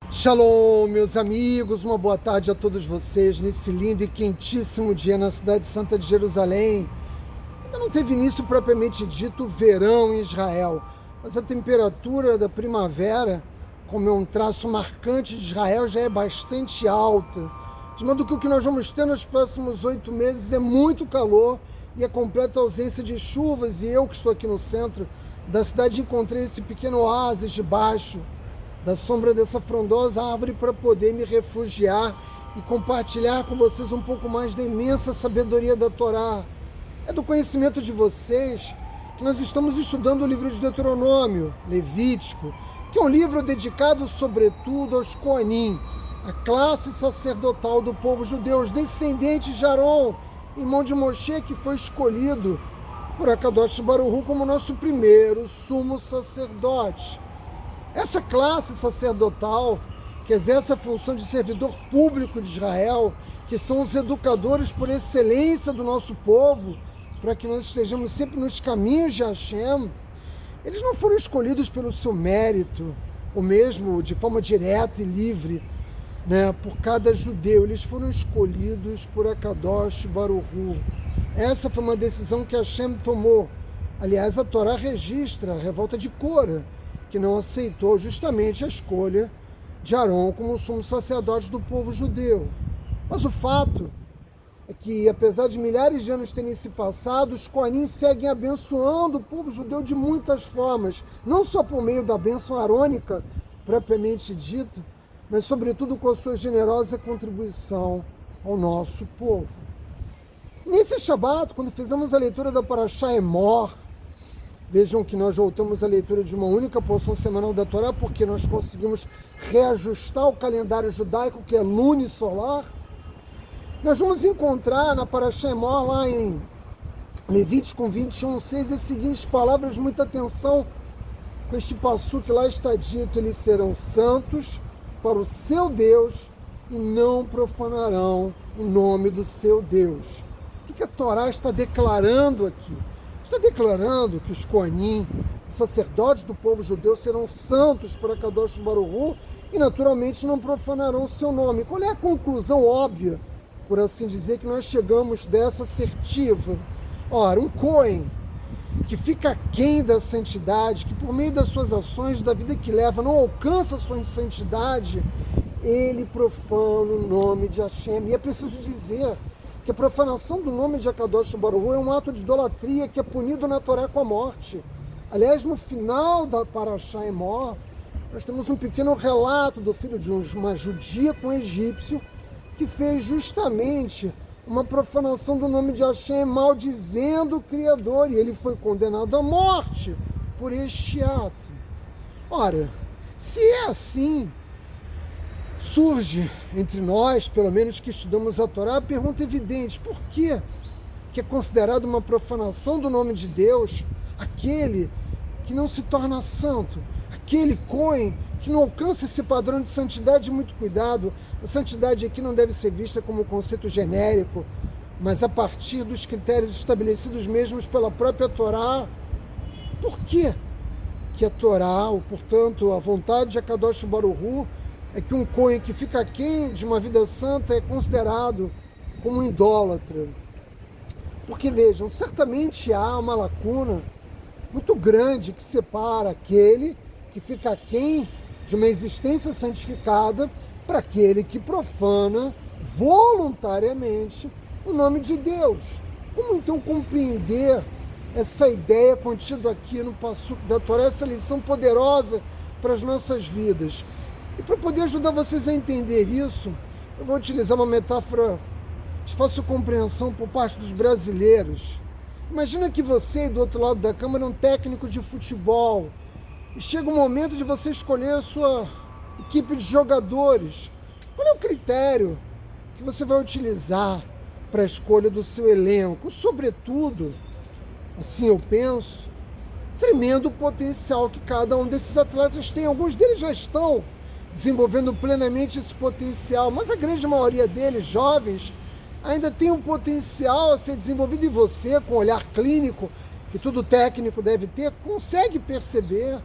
Shalom, meus amigos, uma boa tarde a todos vocês nesse lindo e quentíssimo dia na cidade santa de Jerusalém. Ainda não teve início propriamente dito o verão em Israel, mas a temperatura da primavera, como é um traço marcante de Israel, já é bastante alta. De modo que o que nós vamos ter nos próximos 8 meses é muito calor e a completa ausência de chuvas. E eu, que estou aqui no centro da cidade, encontrei esse pequeno oásis debaixo da sombra dessa frondosa árvore para poder me refugiar e compartilhar com vocês um pouco mais da imensa sabedoria da Torá. É do conhecimento de vocês que nós estamos estudando o livro de Deuteronômio, Levítico, que é um livro dedicado sobretudo aos Coanim, a classe sacerdotal do povo judeu, os descendentes de Aron, irmão de Moshe, que foi escolhido por Akadosh Baruch Hu como nosso primeiro sumo sacerdote. Essa classe sacerdotal, que exerce a função de servidor público de Israel, que são os educadores por excelência do nosso povo, para que nós estejamos sempre nos caminhos de Hashem, eles não foram escolhidos pelo seu mérito, ou mesmo de forma direta e livre, por cada judeu. Eles foram escolhidos por Akadosh Baruch Hu. Essa foi uma decisão que Hashem tomou. Aliás, a Torá registra a revolta de Cora, que não aceitou justamente a escolha de Aron como sumo sacerdote do povo judeu. Mas o fato é que, apesar de milhares de anos terem se passado, os Coanim seguem abençoando o povo judeu de muitas formas, não só por meio da bênção arônica, propriamente dita, mas sobretudo com a sua generosa contribuição ao nosso povo. Nesse Shabat, quando fizemos a leitura da Parashá Emor, vejam que nós voltamos à leitura de uma única porção semanal da Torá, porque nós conseguimos reajustar o calendário judaico, que é lunisolar. Nós vamos encontrar na Parashá Emor, lá em Levítico 21:6, as seguintes palavras, muita atenção com este passo que lá está dito: eles serão santos para o seu Deus e não profanarão o nome do seu Deus. O que a Torá está declarando aqui? Está declarando que os Coanim, os sacerdotes do povo judeu, serão santos para Kadosh Baruch Hu e naturalmente não profanarão o seu nome. Qual é a conclusão óbvia, por assim dizer, que nós chegamos dessa assertiva? Ora, um Cohen que fica aquém da santidade, que por meio das suas ações, da vida que leva, não alcança a sua santidade, ele profana o nome de Hashem. E é preciso dizer que a profanação do nome de Akadosh Baruch Hu é um ato de idolatria que é punido na Torá com a morte. Aliás, no final da Parashá Emor, nós temos um pequeno relato do filho de uma judia com um egípcio que fez justamente uma profanação do nome de Hashem, maldizendo o Criador, e ele foi condenado à morte por este ato. Ora, se é assim, surge entre nós, pelo menos que estudamos a Torá, a pergunta evidente: por que é considerado uma profanação do nome de Deus aquele que não se torna santo, aquele Cohen que não alcança esse padrão de santidade? Muito cuidado, a santidade aqui não deve ser vista como um conceito genérico, mas a partir dos critérios estabelecidos mesmos pela própria Torá. Por que a Torá, ou portanto a vontade de Akadosh Baruch Hu, é que um Cohen que fica aquém de uma vida santa é considerado como um idólatra? Porque, vejam, certamente há uma lacuna muito grande que separa aquele que fica aquém de uma existência santificada para aquele que profana voluntariamente o nome de Deus. Como então compreender essa ideia contida aqui no Passuco da Torá, essa lição poderosa para as nossas vidas? E para poder ajudar vocês a entender isso, eu vou utilizar uma metáfora de fácil compreensão por parte dos brasileiros. Imagina que você, do outro lado da câmara, é um técnico de futebol, e chega o momento de você escolher a sua equipe de jogadores. Qual é o critério que você vai utilizar para a escolha do seu elenco? Sobretudo, assim eu penso, tremendo potencial que cada um desses atletas tem. Alguns deles já estão desenvolvendo plenamente esse potencial, mas a grande maioria deles, jovens, ainda tem um potencial a ser desenvolvido. E você, com o olhar clínico que todo técnico deve ter, consegue perceber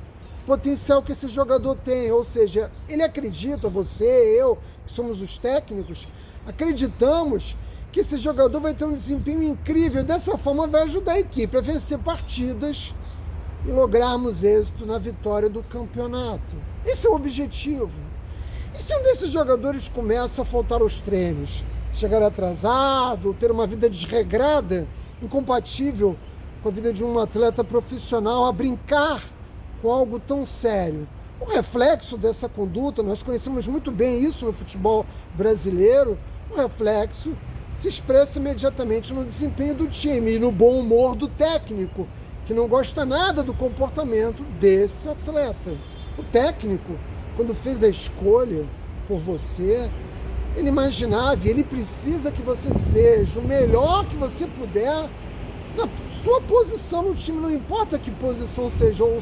potencial que esse jogador tem. Ou seja, ele acredita, você, eu, que somos os técnicos, acreditamos que esse jogador vai ter um desempenho incrível. Dessa forma vai ajudar a equipe a vencer partidas e lograrmos êxito na vitória do campeonato. Esse é o objetivo. E se um desses jogadores começa a faltar aos treinos, chegar atrasado, ter uma vida desregrada, incompatível com a vida de um atleta profissional, a brincar com algo tão sério? O reflexo dessa conduta, nós conhecemos muito bem isso no futebol brasileiro, o reflexo se expressa imediatamente no desempenho do time e no bom humor do técnico, que não gosta nada do comportamento desse atleta. O técnico, quando fez a escolha por você, ele imaginava, e ele precisa que você seja o melhor que você puder na sua posição no time, não importa que posição seja, ou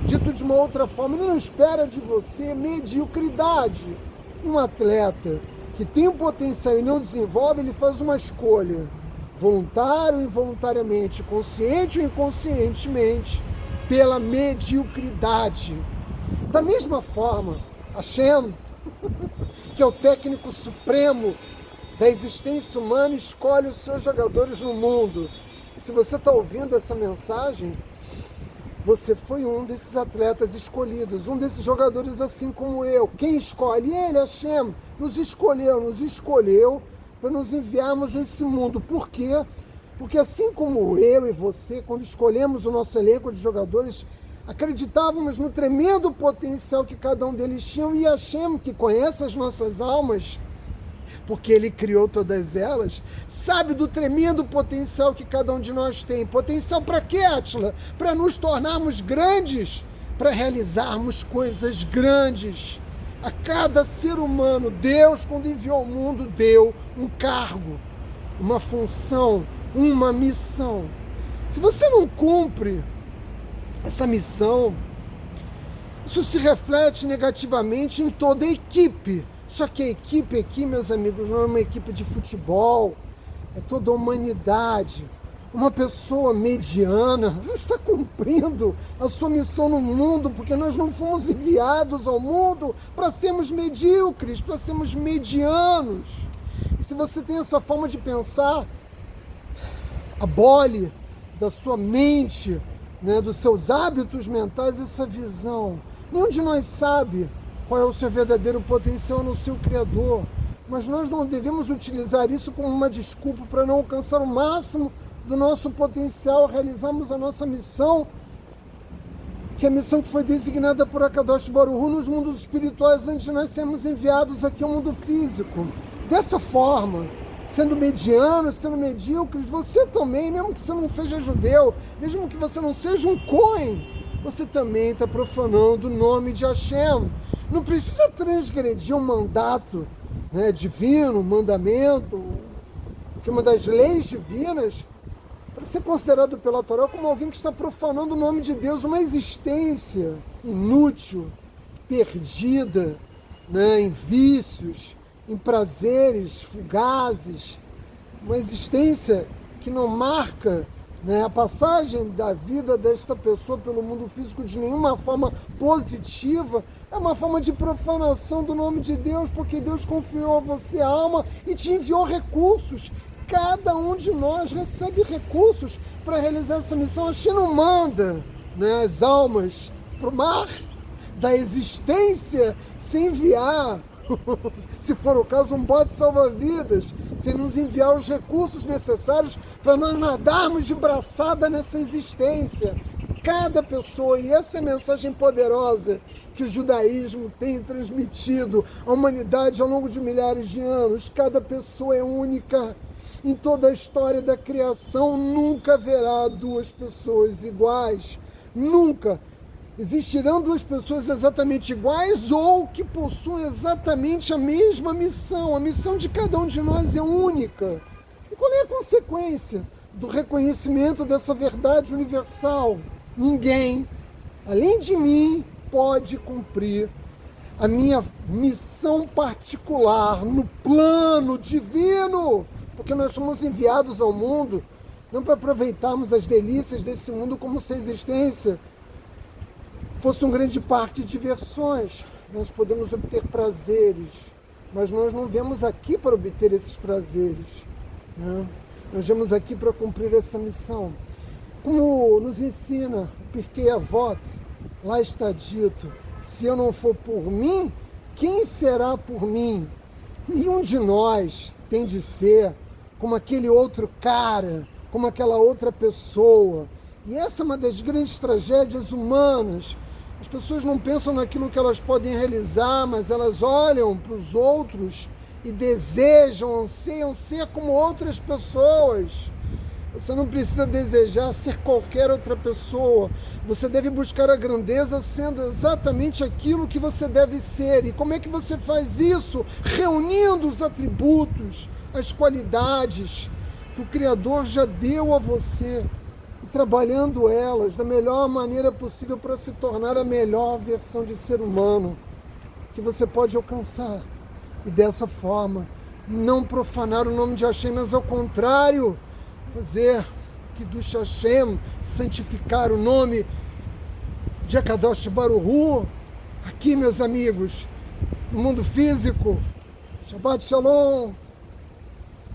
dito de uma outra forma, ele não espera de você mediocridade. E um atleta que tem um potencial e não desenvolve, ele faz uma escolha, voluntário ou involuntariamente, consciente ou inconscientemente, pela mediocridade. Da mesma forma, Hashem, que é o técnico supremo da existência humana, escolhe os seus jogadores no mundo. E se você está ouvindo essa mensagem, você foi um desses atletas escolhidos, um desses jogadores assim como eu. Quem escolhe? Ele, Hashem, nos escolheu para nos enviarmos a esse mundo. Por quê? Porque assim como eu e você, quando escolhemos o nosso elenco de jogadores, acreditávamos no tremendo potencial que cada um deles tinha, e Hashem, que conhece as nossas almas, porque ele criou todas elas, sabe do tremendo potencial que cada um de nós tem. Potencial para quê, Átila? Para nos tornarmos grandes, para realizarmos coisas grandes. A cada ser humano, Deus, quando enviou ao mundo, deu um cargo, uma função, uma missão. Se você não cumpre essa missão, isso se reflete negativamente em toda a equipe. Só que a equipe aqui, meus amigos, não é uma equipe de futebol, é toda a humanidade. Uma pessoa mediana não está cumprindo a sua missão no mundo, porque nós não fomos enviados ao mundo para sermos medíocres, para sermos medianos. E se você tem essa forma de pensar, abole da sua mente, né, dos seus hábitos mentais, essa visão. Nenhum de nós sabe qual é o seu verdadeiro potencial no seu Criador, mas nós não devemos utilizar isso como uma desculpa para não alcançar o máximo do nosso potencial, realizarmos a nossa missão, que é a missão que foi designada por Akadosh Baruch Hu nos mundos espirituais antes de nós sermos enviados aqui ao mundo físico. Dessa forma, sendo mediano, sendo medíocres, você também, mesmo que você não seja judeu, mesmo que você não seja um Cohen, você também está profanando o nome de Hashem. Não precisa transgredir um mandato, né, divino, um mandamento, uma das leis divinas, para ser considerado pela Torá como alguém que está profanando o nome de Deus, uma existência inútil, perdida, né, em vícios, em prazeres fugazes, uma existência que não marca, né, a passagem da vida desta pessoa pelo mundo físico de nenhuma forma positiva. É uma forma de profanação do nome de Deus, porque Deus confiou a você a alma e te enviou recursos. Cada um de nós recebe recursos para realizar essa missão. A Hashem não manda, né, as almas para o mar da existência sem enviar, se for o caso, um bote salva-vidas, sem nos enviar os recursos necessários para nós nadarmos de braçada nessa existência. Cada pessoa, e essa é a mensagem poderosa que o judaísmo tem transmitido à humanidade ao longo de milhares de anos, cada pessoa é única. Em toda a história da criação, nunca haverá duas pessoas iguais. Nunca. Existirão duas pessoas exatamente iguais ou que possuem exatamente a mesma missão. A missão de cada um de nós é única. E qual é a consequência do reconhecimento dessa verdade universal? Ninguém, além de mim, pode cumprir a minha missão particular no plano divino, porque nós somos enviados ao mundo não para aproveitarmos as delícias desse mundo como se a existência fosse um grande parque de diversões. Nós podemos obter prazeres, mas nós não viemos aqui para obter esses prazeres, né? Nós viemos aqui para cumprir essa missão. Como nos ensina o Pirkei Avot, lá está dito: se eu não for por mim, quem será por mim? Nenhum de nós tem de ser como aquele outro cara, como aquela outra pessoa. E essa é uma das grandes tragédias humanas. As pessoas não pensam naquilo que elas podem realizar, mas elas olham para os outros e desejam, anseiam ser como outras pessoas. Você não precisa desejar ser qualquer outra pessoa. Você deve buscar a grandeza sendo exatamente aquilo que você deve ser. E como é que você faz isso? Reunindo os atributos, as qualidades que o Criador já deu a você e trabalhando elas da melhor maneira possível para se tornar a melhor versão de ser humano que você pode alcançar. E dessa forma, não profanar o nome de Hashem, mas ao contrário, fazer que do Hashem, santificar o nome de Akadosh Baruch Hu, aqui, meus amigos, no mundo físico. Shabbat Shalom.